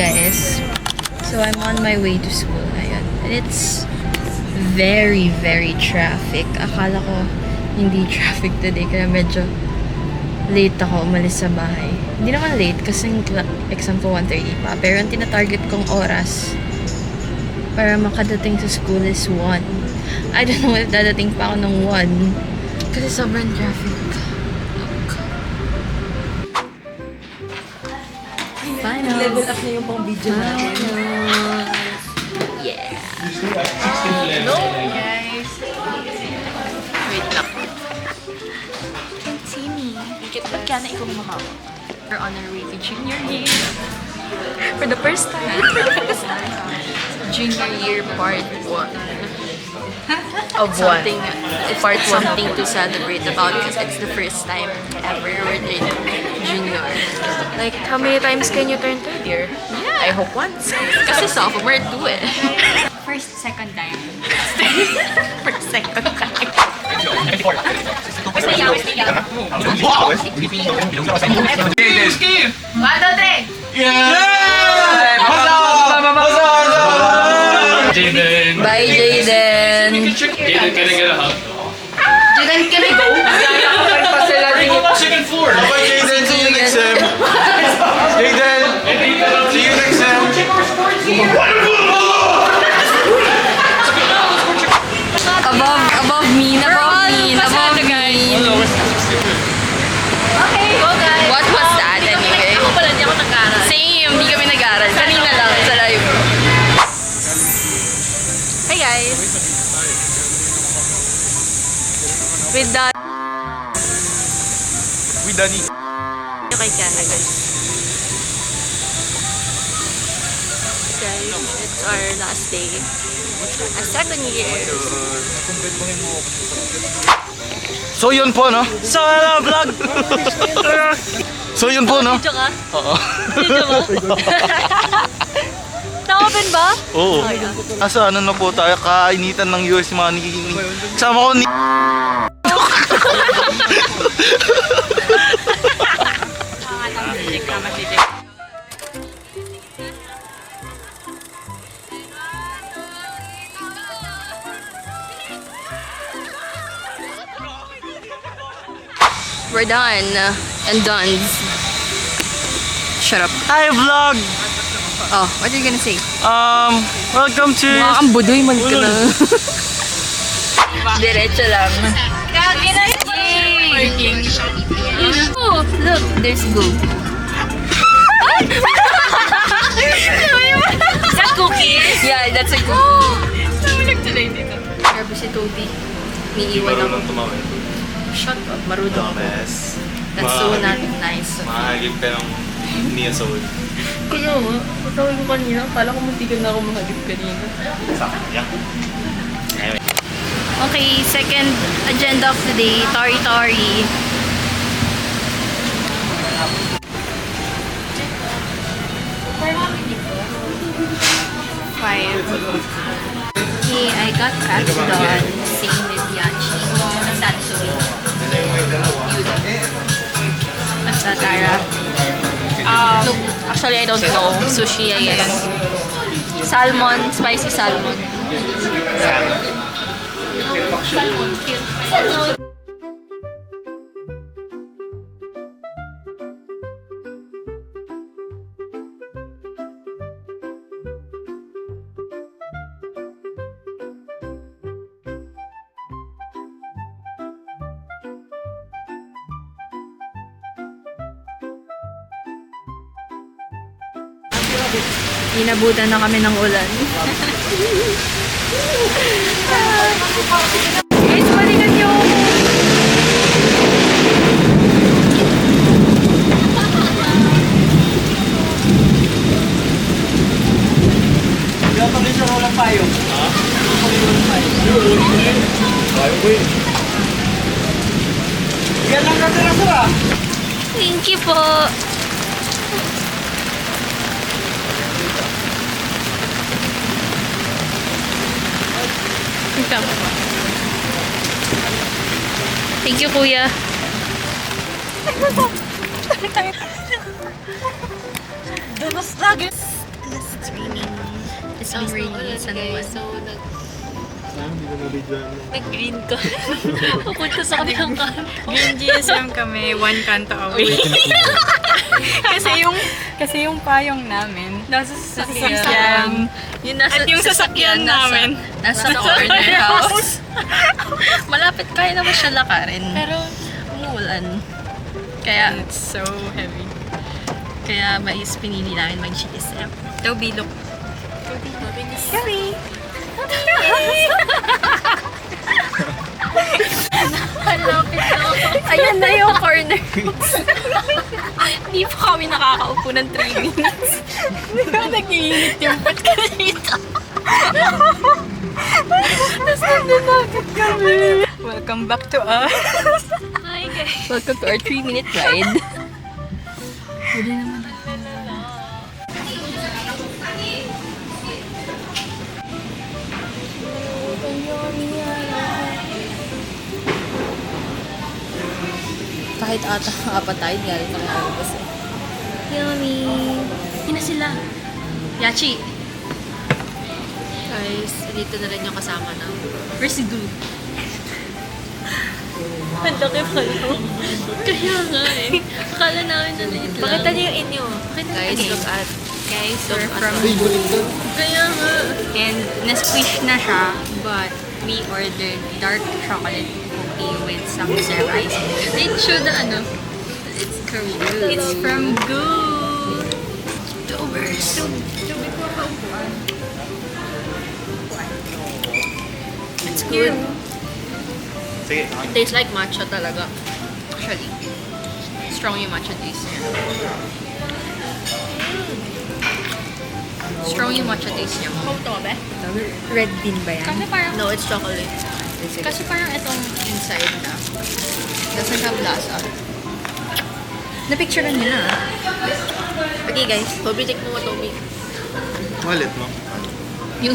guys. So I'm on my way to school ngayon. And it's very, very traffic. Akala ko hindi traffic today kaya medyo late ako umalis sa bahay. Hindi naman late kasi yung exam ko 1:30 pa. Pero ang tinatarget kong oras para makadating sa school is 1. I don't know if dadating pa ako ng 1 kasi sobrang traffic. Final. Level up na yung pang video natin. Yeah. Hello guys. Wait lang. See me. Ba't ka na ikaw mamawa? We're on our way to junior year. For the first time. Junior year part 1. Of what? Part something to celebrate about because it's the first time ever we're in junior. Like, how many times can you turn third year? Yeah. I hope once. Kasi sophomore 2 eh. First, second time. First, second time. Jaden! Bye, Jaden! Jaden, can I get a hug? Jaden, can I go? Second floor! Bye, Jaden. See you next sem. Jaden, see you next sem. Above me, above me, above me. Okay, go guys. What was that anyway? Ako pala, di ako nag-aral. Same, hindi kami nag-aral. Kanina lang sa live. Hey guys! With that, We done it. kay Kiana guys. Guys, it's our last day. Our second year. So yun po, no? So hello, vlog! So yun po, no? Video ka? Oo. Video ka? Na-open ba? Oo. Asa ano na po tayo, kainitan ng US money. Kasama ko ni... We're done. And done. Shut up. Hi, vlog! Oh, what are you gonna say? Welcome to... Mukha kang budoy man ka na. Diretso lang. Oh, look, there's gold. Is that cookies? Yeah, that's a cookie. Namalag tuloy dito. Grabe si Toby. Umiiwan ako. tumawin. Shut up, marunong ako. Yes. That's so not nice. Mahagip ka ng Neosol. Kaya nga, patawin ko kanina. Akala ko muntikan na ako mahagip kanina. Sa kanya. Okay, second agenda of the day, Tori-Tori. Five. Okay, I got cat done. Same with Yachi. Satsui. Basta Tara. Look, actually I don't know. Sushi, I guess. Salmon, spicy salmon. Salmon, cute. Inabutan na kami ng ulan. Guys, balikan niyo! Pag siya walang payo. Ha? Ayaw ko eh. Yan lang natira-sira. Thank you po! Thank you, kuya. Danos lagi. It's raining. It's been raining in San Juan. So, Hindi ko nabidyoan mo. nag-green ka. Pupunta sa kabilang kanto. Green GSM kami, one kanto away. kasi yung payong namin, nasa sasakyan. Yung nasa, At yung sasakyan namin, nasa corner house. Malapit, kaya naman siya lakarin. Pero, Umuulan. Kaya, It's so heavy. kaya mais pinili namin mag-GSM. Toby, look. Sorry! malapit na ako. Ayan na yung corner. Hindi pa kami nakakaupo ng 3 minutes. Nag-iinit yung put ka dito. Tapos nandun kami. Welcome back to us. Hi guys. Welcome to our 3-minute ride. Pwede naman. Kahit ata apat tayo, galing kami alabas eh. Yummy! Yun na sila. Yachi! Guys, dito na rin yung kasama na. Where's si Du? Ang laki pala. Kaya nga eh. Akala namin na liit lang. Pakita niyo yung inyo. Guys, look at. Guys, look We're at. from Kaya nga. And na-squish na siya, but we ordered dark chocolate cookie with some syrup ice cream. They show the ano. It's from Goo. It's from Goo. Tubers. It's good. Sige. It tastes like matcha talaga. Actually. Strong yung matcha taste niya. Strong yung matcha taste niya. Ito ba? Red bean ba yan? Kasi parang, No, it's chocolate. kasi parang itong inside na. Doesn't have lasa. Napicturean niyo na. Okay guys. Pabitik mo nga, Tommy. Wallet mo. Yung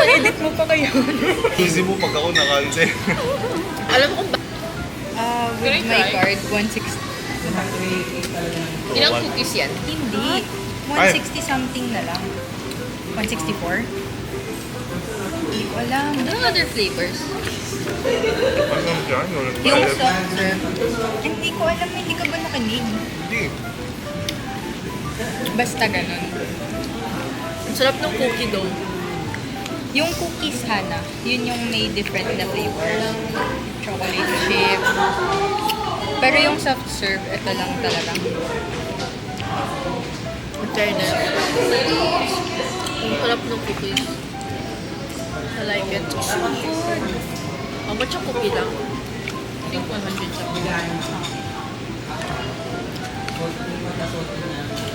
Edit mo pa kayo. Easy mo pag ako nakalse. Alam mo kung ba? With my card, 160. ilang cookies yan? Hindi. 160 something na lang. 164? Hindi ko alam. Anong other flavors? Ano dyan? Walang Yung wallet. soft serve. Hindi ko alam, hindi ka ba nakinig? Hindi. Basta ganun. Ang sarap ng cookie dough. Yung cookies, Hana, yun yung may different na flavors. Chocolate chip. Pero yung soft serve, ito lang talaga. In fairness. Ang sarap ng cookies. I like it. How much yung cookie lang? I think 100 something.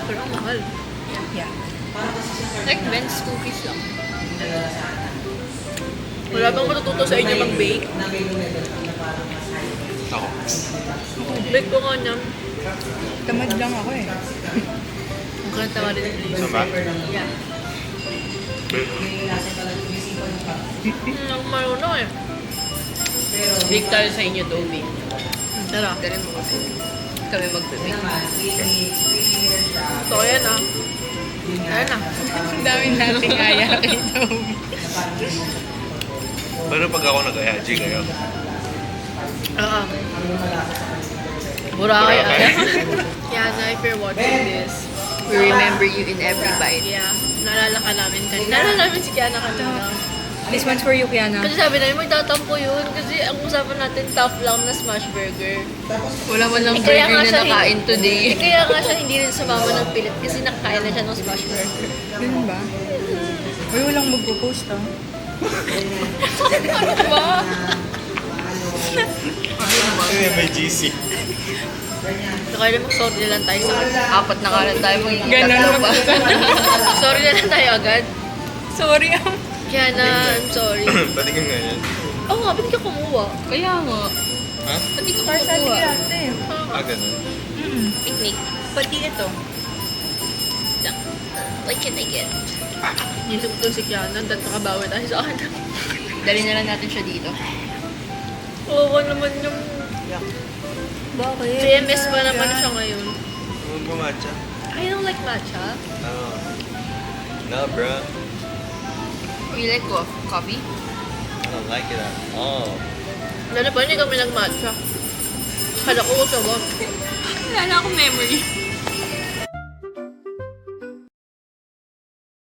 Pero ang mahal. Yeah. Like Ben's cookies lang. Wala bang matututo sa inyo mag-bake? Ako. Bake ko nga niyan. Tamad lang ako eh. Ang kanta nga rin please. Saan ba? Yeah. Ang marunong eh. Big tayo sa inyo, Toby. Tara. Ganun mo kasi. Kami mag-bake. So, ayan ah. Ayan na. Ang dami nating aya kay Toby. Pero pag ako nag-ayaji kayo. Oo. Boracay. Boracay. Yana, if you're watching this, We remember you in every bite. yeah, naalala ka namin kanina. Naalala namin si Kiana kanina. This one's for you, Kiana. Kasi sabi namin, magtatampo yun. Kasi ang usapan natin, tough lang na smash burger. Wala man lang Eh, kaya burger nga na siya nakain Eh, today. kaya nga siya hindi rin sumama ng pilit kasi nakakain na siya ng smash burger. Ganun ba? Uy, walang magpo-post ah. Ay, may GC. So, kaya naman, sorry na lang tayo sa kanya. Apat na kanan tayo magiging Ganun tatlo lang. pa. Sorry na lang tayo agad. Sorry ah. Kiana, I'm sorry. Patikin nga yan. Oo nga, ba't ka kumuha? Kaya nga. Ha? Pati ko Para sa ating kukuha. lahat eh. Ah, ganun. Picnic. Pati ito. Like it. Nisip ko si Kiana, dahil nakabawi tayo sa akin. Dali na lang natin siya dito. Oo naman yung Bakit? PMS pa naman siya ngayon. Ano ba matcha? I don't like matcha. Oh. No, bro. You like coffee? I don't like it at all. Lalo pa, hindi kami nag-matcha. Kala ko sa boss. Wala na akong memory.